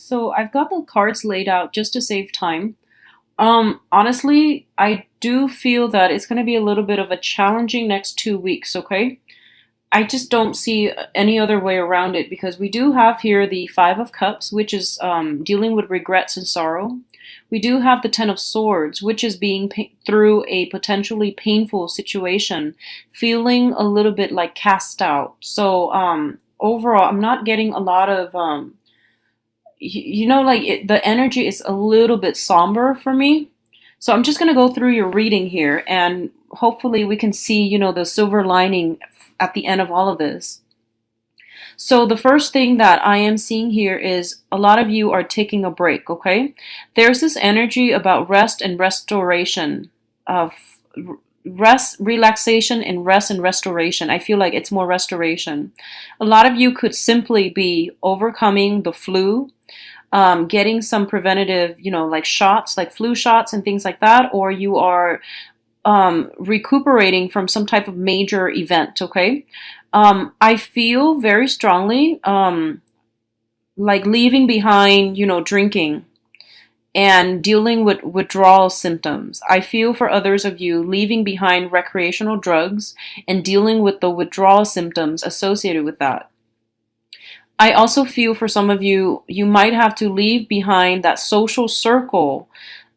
So I've got the cards laid out just to save time. Honestly, I do feel that it's going to be a little bit of a challenging next 2 weeks, okay? I just don't see any other way around it because we do have here the Five of Cups, which is dealing with regrets and sorrow. We do have the Ten of Swords, which is being through a potentially painful situation, feeling a little bit like cast out. So, overall, I'm not getting a lot of like the energy is a little bit somber for me. So I'm just going to go through your reading here and hopefully we can see, the silver lining at the end of all of this. So the first thing that I am seeing here is a lot of you are taking a break, okay? There's this energy about rest and restoration, of rest, relaxation, and rest and restoration. I feel like it's more restoration. A lot of you could simply be overcoming the flu, getting some preventative, like shots, like flu shots and things like that, or you are recuperating from some type of major event, okay? I feel very strongly like leaving behind, drinking and dealing with withdrawal symptoms. I feel for others of you leaving behind recreational drugs and dealing with the withdrawal symptoms associated with that. I also feel for some of you, you might have to leave behind that social circle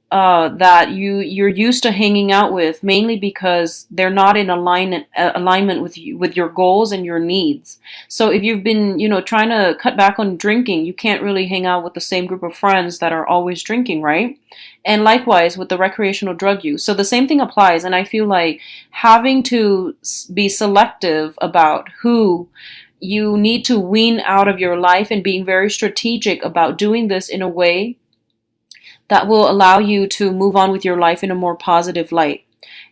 that you're used to hanging out with, mainly because they're not in alignment with you, with your goals and your needs. So if you've been, trying to cut back on drinking, you can't really hang out with the same group of friends that are always drinking, right? And likewise with the recreational drug use. So the same thing applies, and I feel like having to be selective about who you need to wean out of your life and being very strategic about doing this in a way that will allow you to move on with your life in a more positive light.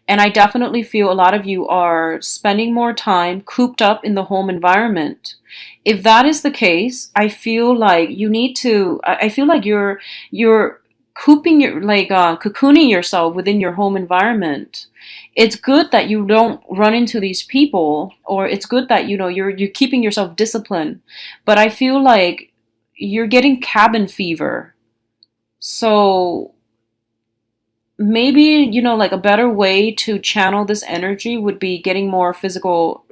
And I definitely feel a lot of you are spending more time cooped up in the home environment. If that is the case, I feel like you need to, I feel like you're cooping your, like cocooning yourself within your home environment. It's good that you don't run into these people, or it's good that, you're keeping yourself disciplined. But I feel like you're getting cabin fever. So maybe, like a better way to channel this energy would be getting more physical,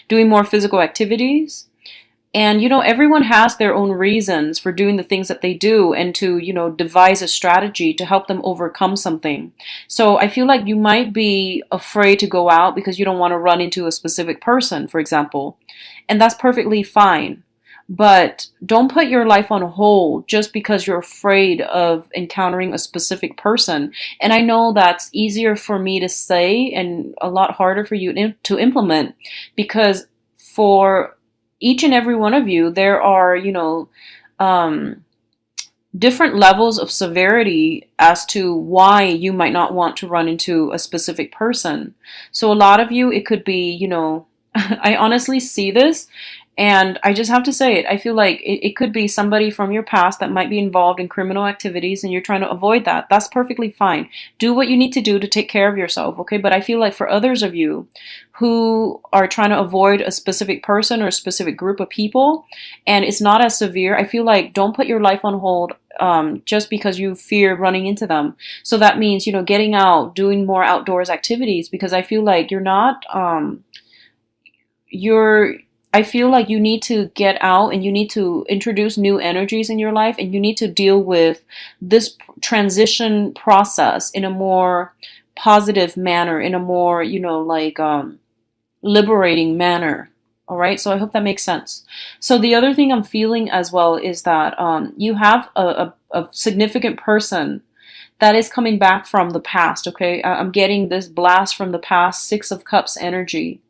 doing more physical activities. And, everyone has their own reasons for doing the things that they do and to, devise a strategy to help them overcome something. So I feel like you might be afraid to go out because you don't want to run into a specific person, for example. And that's perfectly fine. But don't put your life on hold just because you're afraid of encountering a specific person. And I know that's easier for me to say and a lot harder for you to implement, because for each and every one of you, there are, different levels of severity as to why you might not want to run into a specific person. So a lot of you, it could be, I honestly see this, and I just have to say it. I feel like it could be somebody from your past that might be involved in criminal activities and you're trying to avoid that. That's perfectly fine. Do what you need to do to take care of yourself, okay? But I feel like for others of you who are trying to avoid a specific person or a specific group of people, and it's not as severe, I feel like don't put your life on hold just because you fear running into them. So that means, getting out, doing more outdoors activities, because I feel like you're not, you're, I feel like you need to get out and you need to introduce new energies in your life, and you need to deal with this transition process in a more positive manner, in a more, liberating manner. All right. So I hope that makes sense. So the other thing I'm feeling as well is that you have a significant person that is coming back from the past. Okay. I'm getting this blast from the past, Six of Cups energy.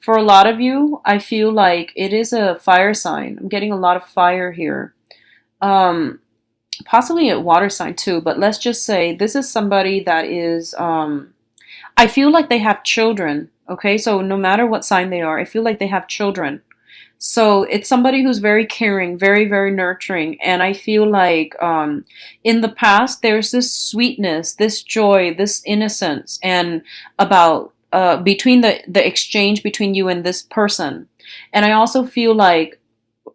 For a lot of you, I feel like it is a fire sign. I'm getting a lot of fire here. Possibly a water sign too, but let's just say this is somebody that is, I feel like they have children. Okay, so no matter what sign they are, I feel like they have children. So it's somebody who's very caring, very, very nurturing. And I feel like in the past, there's this sweetness, this joy, this innocence, and about between the exchange between you and this person. And I also feel like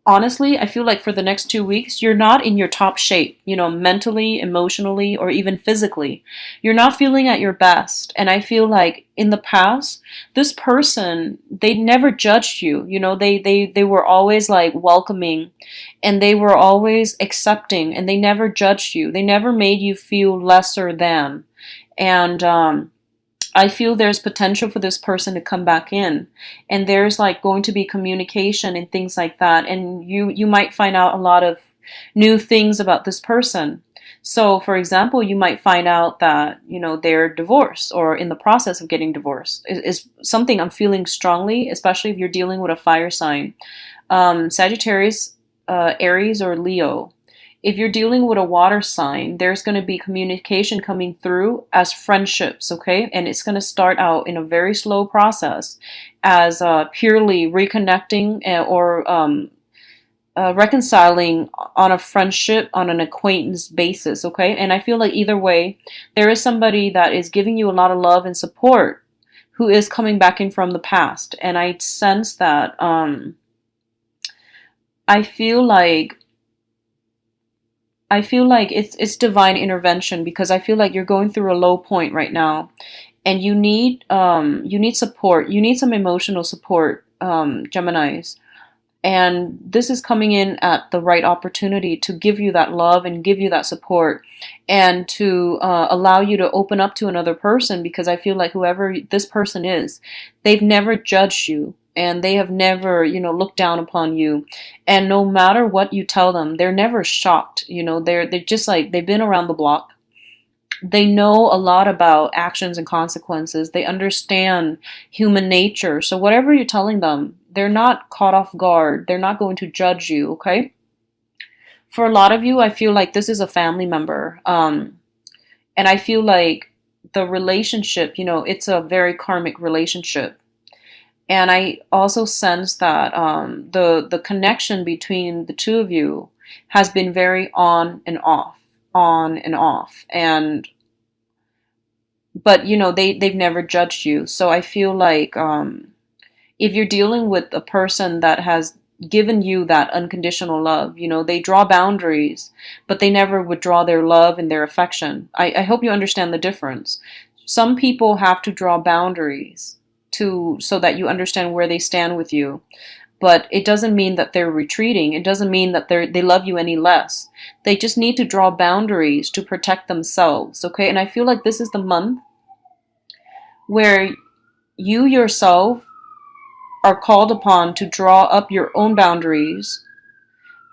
honestly, I feel like for the next 2 weeks, you're not in your top shape, mentally, emotionally, or even physically. You're not feeling at your best. And I feel like in the past, this person, they never judged you. They were always like welcoming, and they were always accepting, and they never judged you. They never made you feel lesser than. And I feel there's potential for this person to come back in, and there's like going to be communication and things like that, and you might find out a lot of new things about this person. So for example, you might find out that they're divorced or in the process of getting divorced is something I'm feeling strongly, especially if you're dealing with a fire sign. Sagittarius, Aries, or Leo. If you're dealing with a water sign, there's going to be communication coming through as friendships, okay? And it's going to start out in a very slow process as purely reconnecting or reconciling on a friendship, on an acquaintance basis, okay? And I feel like either way, there is somebody that is giving you a lot of love and support who is coming back in from the past. And I sense that I feel like it's divine intervention, because I feel like you're going through a low point right now, and you need support. You need some emotional support, Geminis. And this is coming in at the right opportunity to give you that love and give you that support, and to allow you to open up to another person, because I feel like whoever this person is, they've never judged you, and they have never, looked down upon you. And no matter what you tell them, they're never shocked. They're just like, they've been around the block. They know a lot about actions and consequences. They understand human nature. So whatever you're telling them, they're not caught off guard. They're not going to judge you, okay? For a lot of you, I feel like this is a family member. And I feel like the relationship, it's a very karmic relationship. And I also sense that the connection between the two of you has been very on and off, on and off. And but they've never judged you. So I feel like if you're dealing with a person that has given you that unconditional love, they draw boundaries, but they never withdraw their love and their affection. I hope you understand the difference. Some people have to draw boundaries so that you understand where they stand with you. But it doesn't mean that they're retreating. It doesn't mean that they love you any less. They just need to draw boundaries to protect themselves, okay? And I feel like this is the month where you yourself are called upon to draw up your own boundaries,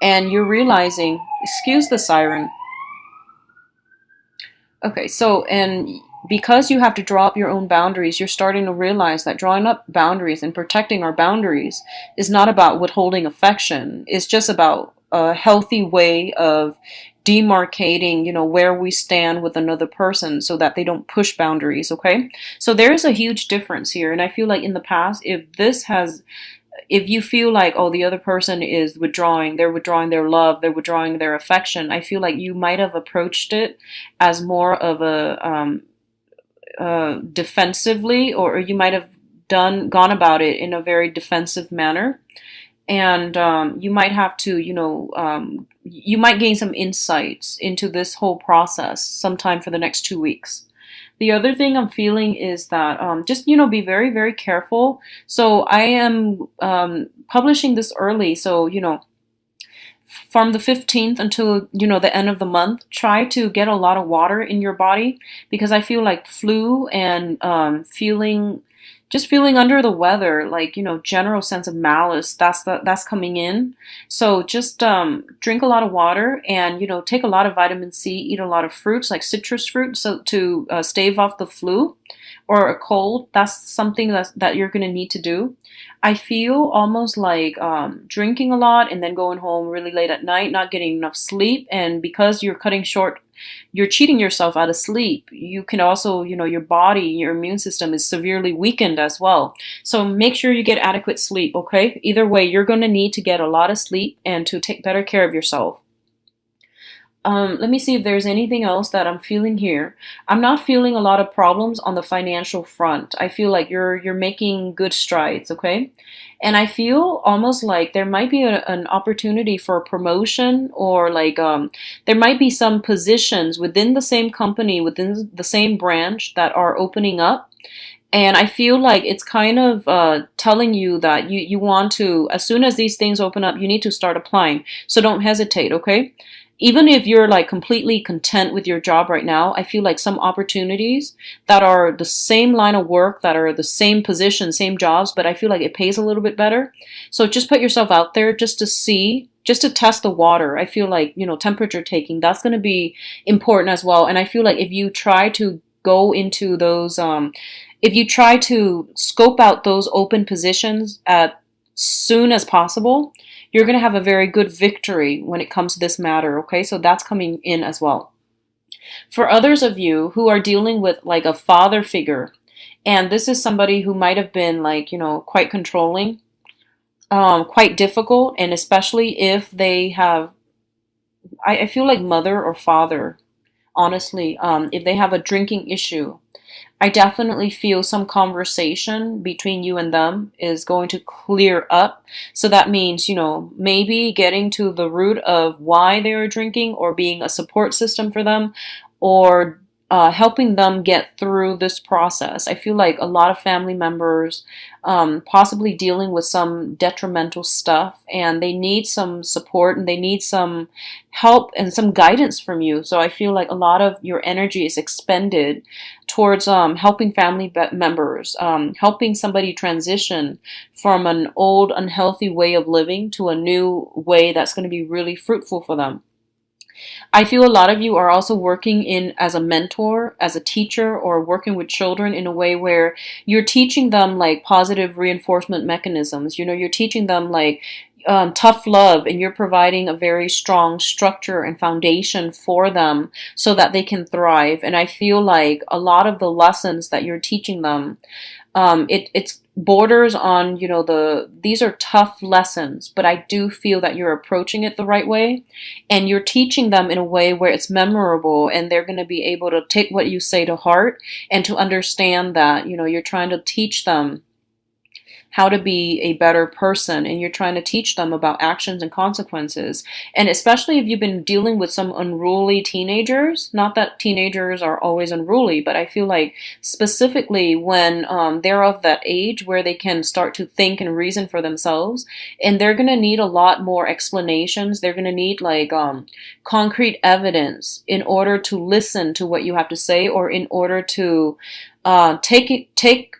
and you're realizing, excuse the siren. Okay, so, and because you have to draw up your own boundaries, you're starting to realize that drawing up boundaries and protecting our boundaries is not about withholding affection. It's just about a healthy way of demarcating, where we stand with another person so that they don't push boundaries, okay? So there's a huge difference here. And I feel like in the past, if you feel like, oh, the other person is withdrawing, they're withdrawing their love, they're withdrawing their affection, I feel like you might have approached it as more of a defensively, or you might have gone about it in a very defensive manner. And you might have to, you might gain some insights into this whole process sometime for the next 2 weeks. The other thing I'm feeling is that just, be very, very careful. So I am publishing this early. So, from the 15th until, the end of the month, try to get a lot of water in your body, because I feel like flu and feeling under the weather, like, general sense of malice, that's coming in. So just drink a lot of water, and, take a lot of vitamin C, eat a lot of fruits, like citrus fruit, so to stave off the flu or a cold. That's something that you're going to need to do. I feel almost like drinking a lot and then going home really late at night, not getting enough sleep. And because you're cheating yourself out of sleep. You can also, your body, your immune system is severely weakened as well. So make sure you get adequate sleep, okay? Either way, you're going to need to get a lot of sleep and to take better care of yourself. Let me see if there's anything else that I'm feeling here. I'm not feeling a lot of problems on the financial front. I feel like you're making good strides, okay? And I feel almost like there might be an opportunity for a promotion, or like there might be some positions within the same company, within the same branch that are opening up. And I feel like it's kind of telling you that you want to, as soon as these things open up, you need to start applying. So don't hesitate, okay? Even if you're like completely content with your job right now, I feel like some opportunities that are the same line of work, that are the same position, same jobs, but I feel like it pays a little bit better. So just put yourself out there just to see, just to test the water. I feel like, temperature taking, that's going to be important as well. And I feel like if you try to go into those, if you try to scope out those open positions as soon as possible, you're going to have a very good victory when it comes to this matter, okay? So that's coming in as well. For others of you who are dealing with like a father figure, and this is somebody who might have been like, quite controlling, quite difficult, and especially if they have, I feel like mother or father, honestly, if they have a drinking issue, I definitely feel some conversation between you and them is going to clear up. So that means, maybe getting to the root of why they are drinking, or being a support system for them, or helping them get through this process. I feel like a lot of family members possibly dealing with some detrimental stuff, and they need some support and they need some help and some guidance from you. So I feel like a lot of your energy is expended towards helping family members, helping somebody transition from an old unhealthy way of living to a new way that's going to be really fruitful for them. I feel a lot of you are also working in as a mentor, as a teacher, or working with children in a way where you're teaching them like positive reinforcement mechanisms. You're teaching them like tough love, and you're providing a very strong structure and foundation for them so that they can thrive. And I feel like a lot of the lessons that you're teaching them, it's borders on, these are tough lessons, but I do feel that you're approaching it the right way, and you're teaching them in a way where it's memorable, and they're going to be able to take what you say to heart, and to understand that, you're trying to teach them how to be a better person, and you're trying to teach them about actions and consequences. And especially if you've been dealing with some unruly teenagers, not that teenagers are always unruly, but I feel like specifically when they're of that age where they can start to think and reason for themselves, and they're going to need a lot more explanations. They're going to need like concrete evidence in order to listen to what you have to say, or in order to take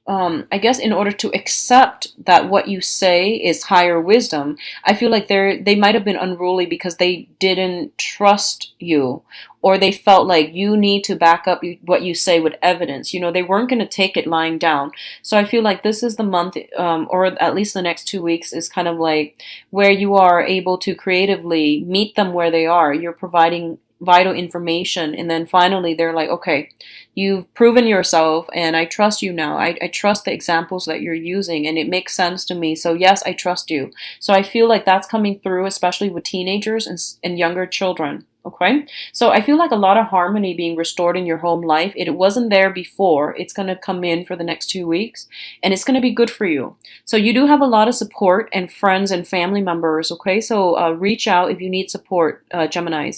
I guess in order to accept that what you say is higher wisdom. I feel like they might have been unruly because they didn't trust you, or they felt like you need to back up what you say with evidence. They weren't going to take it lying down. So I feel like this is the month, or at least the next 2 weeks, is kind of like where you are able to creatively meet them where they are. You're providing vital information, and then finally they're like, okay, you've proven yourself and I trust you now. I trust the examples that you're using, and it makes sense to me, so yes, I trust you. So I feel like that's coming through, especially with teenagers and younger children. Okay, so I feel like a lot of harmony being restored in your home life. It wasn't there before. It's going to come in for the next 2 weeks, and it's going to be good for you. So you do have a lot of support and friends and family members. Okay, so reach out if you need support, Geminis.